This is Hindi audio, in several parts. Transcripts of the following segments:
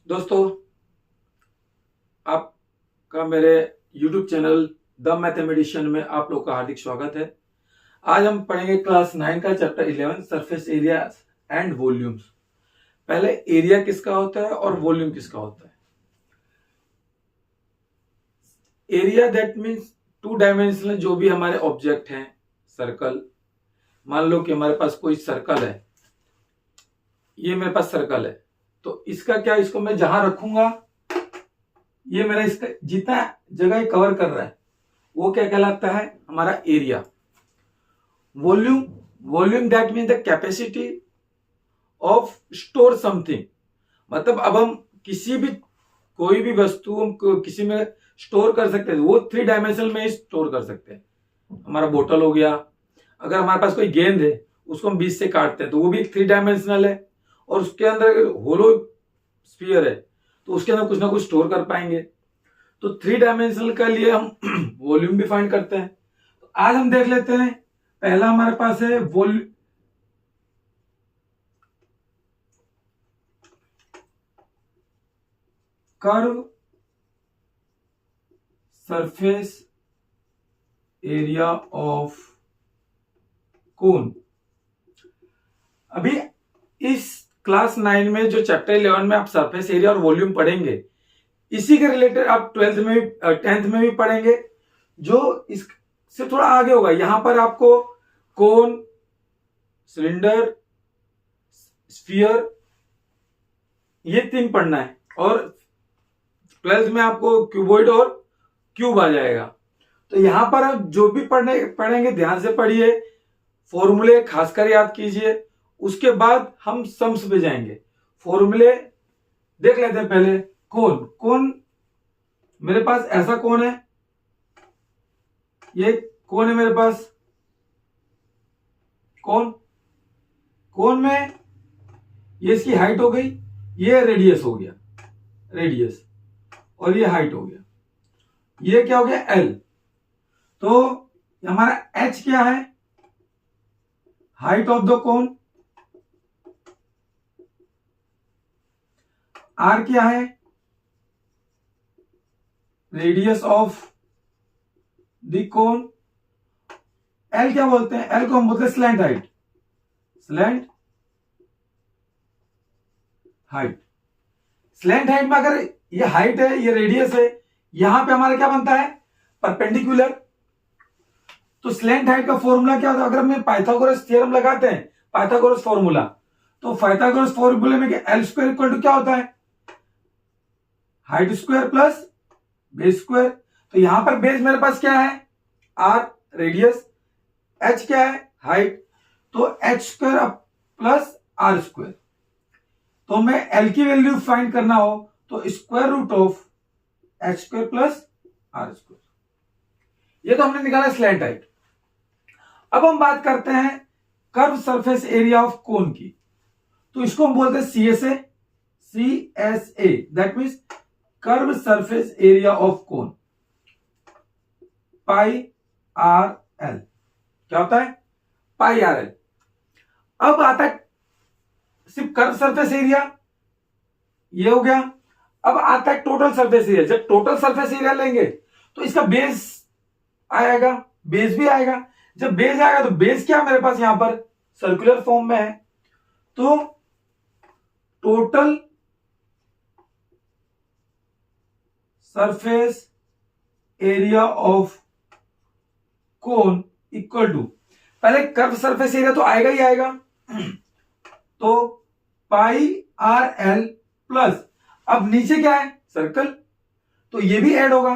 दोस्तों, आपका मेरे YouTube चैनल द मैथमेटिशियन में आप लोग का हार्दिक स्वागत है। आज हम पढ़ेंगे क्लास 9 का chapter 11 surface area and volumes. पहले एरिया किसका होता है और वॉल्यूम किसका होता है। Area that means two dimensional जो भी हमारे ऑब्जेक्ट हैं। सर्कल, मान लो कि हमारे पास कोई सर्कल है, ये मेरे पास सर्कल है, तो इसका क्या, इसको मैं जहां रखूंगा ये मेरा इसका जितना जगह कवर कर रहा है वो क्या कहलाता है, हमारा area. Volume, volume that mean the capacity of store something. मतलब अब हम किसी भी कोई भी वस्तु हम किसी में स्टोर कर सकते हैं, वो 3 डायमेंशन में ही स्टोर कर सकते हैं। हमारा बोतल हो गया, अगर हमारे पास कोई गेंद है उसको हम बीच से काटते हैं तो वो भी 3 डायमेंशनल है, और उसके अंदर होलो स्फीयर है तो उसके अंदर कुछ ना कुछ स्टोर कर पाएंगे। तो 3 डायमेंशनल के लिए हम वॉल्यूम भी फाइंड करते हैं। तो आज हम देख लेते हैं, पहला हमारे पास है कर्व सरफेस एरिया ऑफ कोन। अभी इस क्लास 9 में जो चैप्टर 11 में आप सरफेस एरिया और वॉल्यूम पढ़ेंगे, इसी के रिलेटेड आप 12th में भी 10th में भी पढ़ेंगे, जो इससे थोड़ा आगे होगा। यहां पर आपको कोन, सिलेंडर, स्फीयर, ये 3 पढ़ना है, और 12th में आपको क्यूबॉइड और क्यूब आ जाएगा। तो यहां पर आप जो भी पढ़ेंगे ध्यान से पढ़िए, फॉर्मूले खासकर याद कीजिए। उसके बाद हम सम्स पे जाएंगे। फॉर्मूले देख लेते हैं पहले। कोन मेरे पास ऐसा कोन है, ये कोन है मेरे पास। कोन में ये इसकी हाइट हो गई, ये रेडियस हो गया, रेडियस, और ये हाइट हो गया, ये क्या हो गया, एल। तो हमारा एच क्या है, height of the cone. R क्या है, radius of the cone. L क्या बोलते हैं, एल को हम बोलते हैं slant height, slant height. Slant height में अगर ये हाइट है, ये रेडियस है, यहां पे हमारा क्या बनता है, परपेंडिकुलर। तो स्लैंट हाइट का फॉर्मूला क्या होता है, अगर हम पाइथागोरस थ्योरम लगाते हैं, पाइथागोरस फॉर्मूला, तो पाइथागोरस फॉर्मूले में एल स्क्वायर इक्वल टू क्या होता है, height square plus base square. तो यहां पर बेस मेरे पास क्या है, आर, रेडियस, एच क्या है, हाइट, तो H square plus R square. तो मैं एल की वैल्यू फाइंड करना हो तो square root of H square plus R square. ये तो हमने निकाला स्लैंट हाइट। अब हम बात करते हैं कर्व सरफेस एरिया ऑफ कोन की। तो इसको हम बोलते हैं CSA, that means curve surface area of cone, pi R L. क्या होता है, पाई आर एल। अब आता है सिर्फ कर्व सरफेस एरिया, ये हो गया। अब आता है टोटल सरफेस एरिया। जब टोटल सरफेस एरिया लेंगे तो इसका बेस आएगा, बेस भी आएगा। जब बेस आएगा तो बेस क्या मेरे पास यहां पर सर्कुलर फॉर्म में है, तो total surface area of cone equal to, पहले कर्व सरफेस एरिया तो आएगा ही आएगा, तो पाई आर एल प्लस, अब नीचे क्या है, सर्कल, तो ये भी ऐड होगा,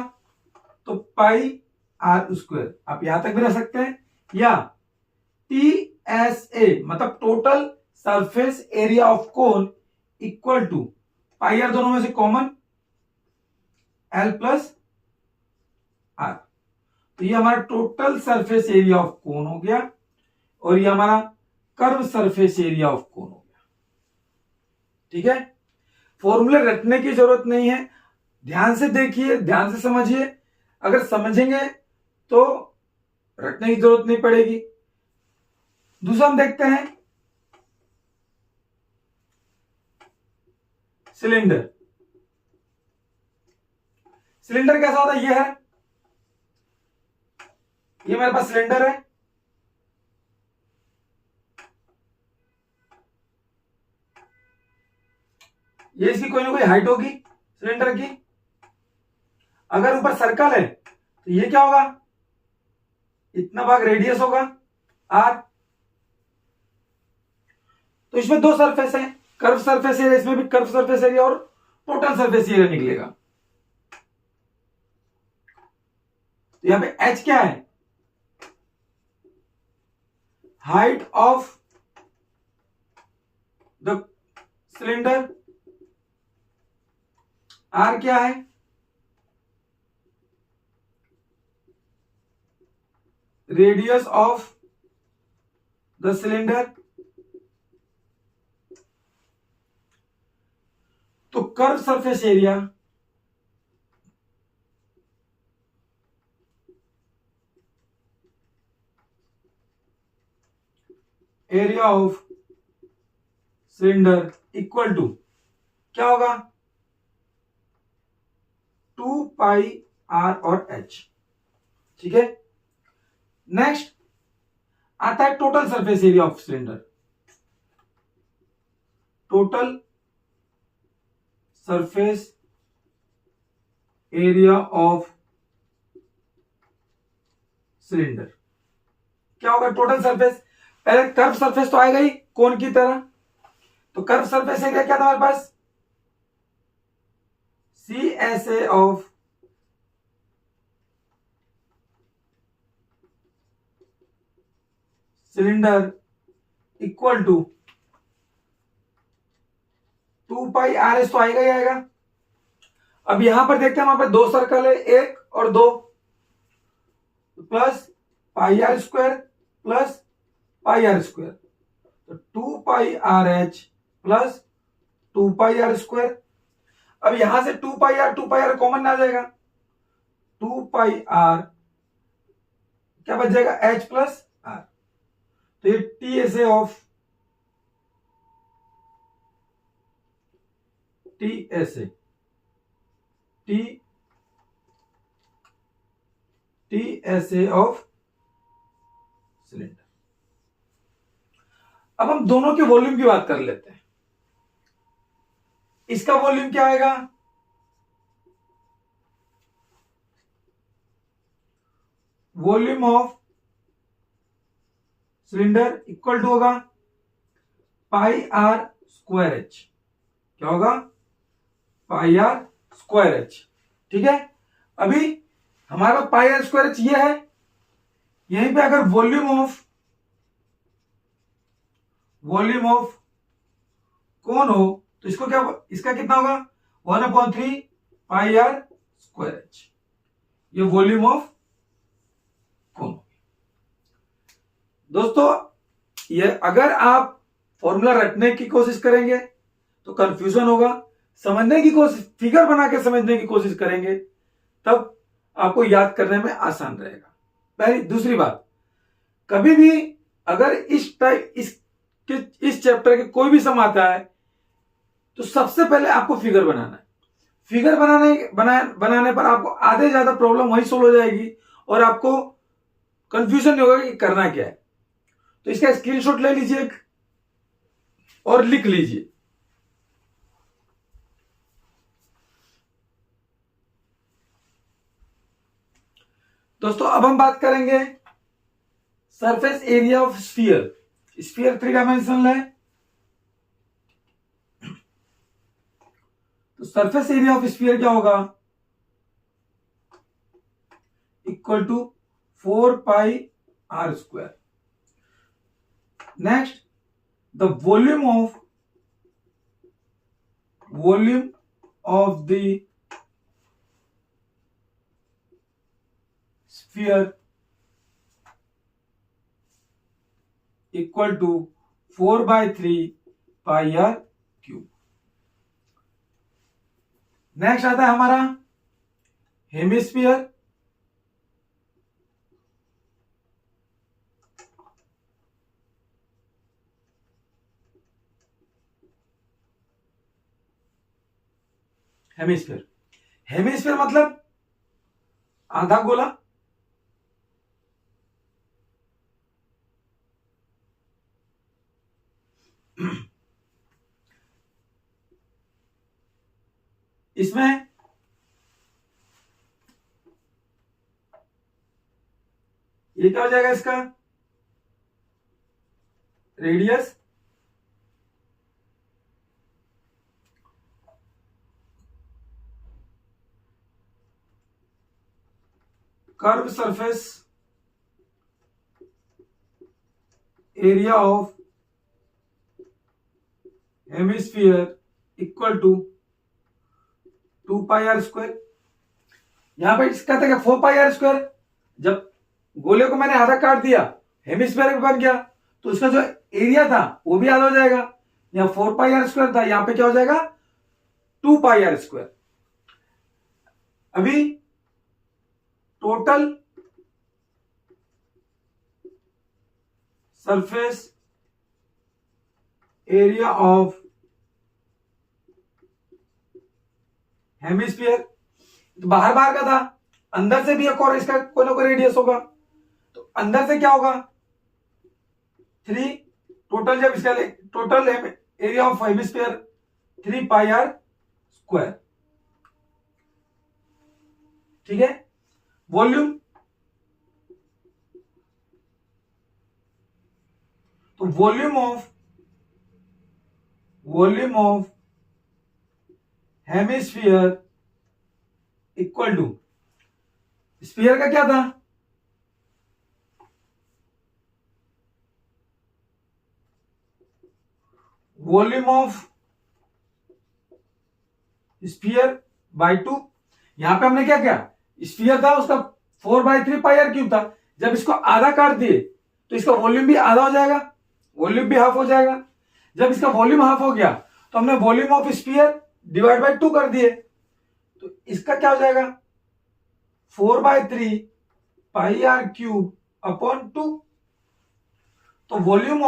तो पाई आर स्क्वायर। आप यहां तक भी रख सकते हैं, या टी एस ए मतलब total surface area of cone equal to pi R, दोनों में से कॉमन, एल प्लस आर। तो ये हमारा टोटल सरफेस एरिया ऑफ कोन हो गया, और ये हमारा कर्व सरफेस एरिया ऑफ कोन हो गया। ठीक है, फॉर्मूले रटने की जरूरत नहीं है, ध्यान से देखिए, ध्यान से समझिए। अगर समझेंगे तो रटने की जरूरत नहीं पड़ेगी। दूसरा हम देखते हैं सिलेंडर। सिलेंडर कैसा होता है, ये है, ये मेरे पास सिलेंडर है, ये इसकी कोई ना कोई हाइट होगी सिलेंडर की। अगर ऊपर सर्कल है तो ये क्या होगा, इतना भाग रेडियस होगा आर। तो इसमें दो सरफेस है, कर्व सरफेस एरिया, इसमें भी कर्व सरफेस एरिया और टोटल सरफेस एरिया निकलेगा। तो यहां पे एच क्या है, height of the cylinder, R क्या है, रेडियस ऑफ द सिलेंडर। तो curve surface area area of cylinder equal to क्या होगा, 2 पाई आर और एच। ठीक है, नेक्स्ट आता है total surface area of cylinder. Total surface area of cylinder क्या होगा, टोटल सरफेस, पहले कर्व सरफेस तो आएगा ही कोन की तरह। तो कर्व सरफेस एरिया क्या था हमारे पास, C S A of cylinder equal to 2 pi R S, तो आएगा ही आएगा। अब यहां पर देखते हैं, वहां पर दो सर्कल है, एक और दो, plus pi R square plus pi R square, तो 2 pi R H plus 2 pi R square. अब यहां से 2 पाई आर कॉमन आ जाएगा, 2 पाई आर क्या बच जाएगा, एच प्लस आर। तो ये T S A of T S A, T S A of cylinder. अब हम दोनों के वॉल्यूम की बात कर लेते हैं। इसका वॉल्यूम क्या आएगा, volume of cylinder equal to होगा पाई आर स्क्वायर एच। क्या होगा, पाई आर स्क्वायर एच। ठीक है, अभी हमारा पाई आर स्क्वायर एच ये है, यहीं पे अगर वॉल्यूम ऑफ कौन हो तो इसको क्या, इसका कितना होगा, 1/3 पाई आर स्क्वायर एच। ये वॉल्यूम ऑफ कौन। दोस्तों ये अगर आप फॉर्मूला रटने की कोशिश करेंगे तो कंफ्यूजन होगा, समझने की कोशिश, फिगर बना के समझने की कोशिश करेंगे तब आपको याद करने में आसान रहेगा। पहली, दूसरी बात, कभी भी अगर इस चैप्टर के कोई भी सम आता है तो सबसे पहले आपको फिगर बनाना है। फिगर बनाने पर आपको आधे ज्यादा प्रॉब्लम वहीं सोल्व हो जाएगी और आपको कंफ्यूजन नहीं होगा कि करना क्या है। तो इसका स्क्रीनशॉट ले लीजिए और लिख लीजिए। दोस्तों अब हम बात करेंगे surface area of sphere. Sphere 3 dimensional है, तो सरफेस एरिया ऑफ स्फीयर क्या होगा, equal to 4 pi R square. Next, the volume of the sphere equal to 4/3 pi R cube. Next आता है हमारा हेमिस्फीयर। हेमिस्फीयर मतलब आधा गोला, इसमें ये क्या हो जाएगा, इसका radius, curve surface area of hemisphere equal to 2πr²। यहां पर इसका था 4πr²। जब गोले को मैंने आधा काट दिया, हेमिस्फीयर बन गया, तो इसका जो एरिया था वो भी आधा हो जाएगा। यहां 4πr² था, यहां पे क्या हो जाएगा 2πr²। अभी total surface area of hemisphere, बाहर बाहर का था, अंदर से भी एक और इसका कोई ना कोई रेडियस होगा, तो अंदर से क्या होगा 3, टोटल जब इसका total area of hemisphere 3πr²। ठीक है। वॉल्यूम, तो volume of hemisphere equal to, sphere का क्या था, वॉल्यूम ऑफ स्फीयर बाय 2। यहां पे हमने क्या किया, स्फीयर था उसका 4/3πr³ था, जब इसको आधा काट दिए तो इसका वॉल्यूम भी आधा हो जाएगा, वॉल्यूम भी हाफ हो जाएगा। जब इसका वॉल्यूम हाफ हो गया तो हमने volume of sphere divide by 2 कर दिए, तो इसका क्या हो जाएगा 4/3πr³/2। तो volume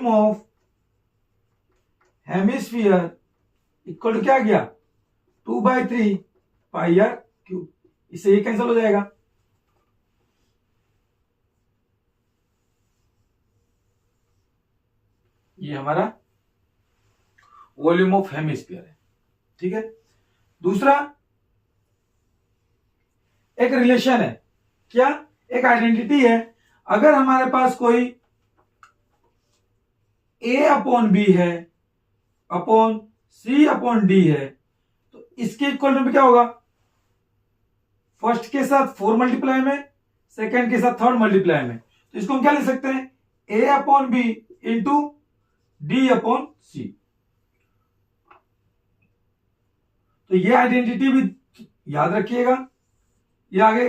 of hemisphere equal to क्या गया 2/3πr³। इससे ये कैंसिल हो जाएगा। ये हमारा वॉल्यूम ऑफ हेमिस्फीयर है। ठीक है। दूसरा एक रिलेशन है, क्या, एक आइडेंटिटी है। अगर हमारे पास कोई A/B है अपॉन C/D है, तो इसके इक्वल टू क्या होगा, फर्स्ट के साथ 4 मल्टीप्लाई में, सेकेंड के साथ 3rd मल्टीप्लाई में। तो इसको हम क्या लिख सकते हैं, A/B इंटू D/C। तो ये आइडेंटिटी भी याद रखिएगा। ये आगे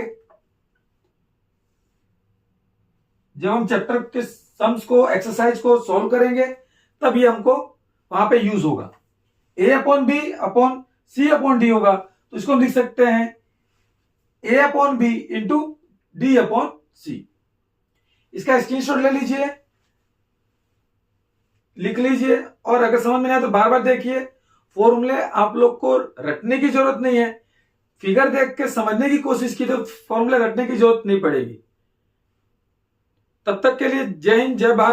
जब हम चैप्टर के सम्स को, एक्सरसाइज को सॉल्व करेंगे, तब ये हमको वहां पे यूज होगा। A/B अपॉन C/D होगा, तो इसको हम लिख सकते हैं A/B इंटू D/C। इसका स्क्रीनशॉट ले लीजिए, लिख लीजिए, और अगर समझ में नहीं आया तो बार बार देखिए। फॉर्मूले आप लोग को रटने की जरूरत नहीं है, फिगर देख के समझने की कोशिश की तो फॉर्मूले रटने की जरूरत नहीं पड़ेगी। तब तक के लिए जय हिंद, जय भारत।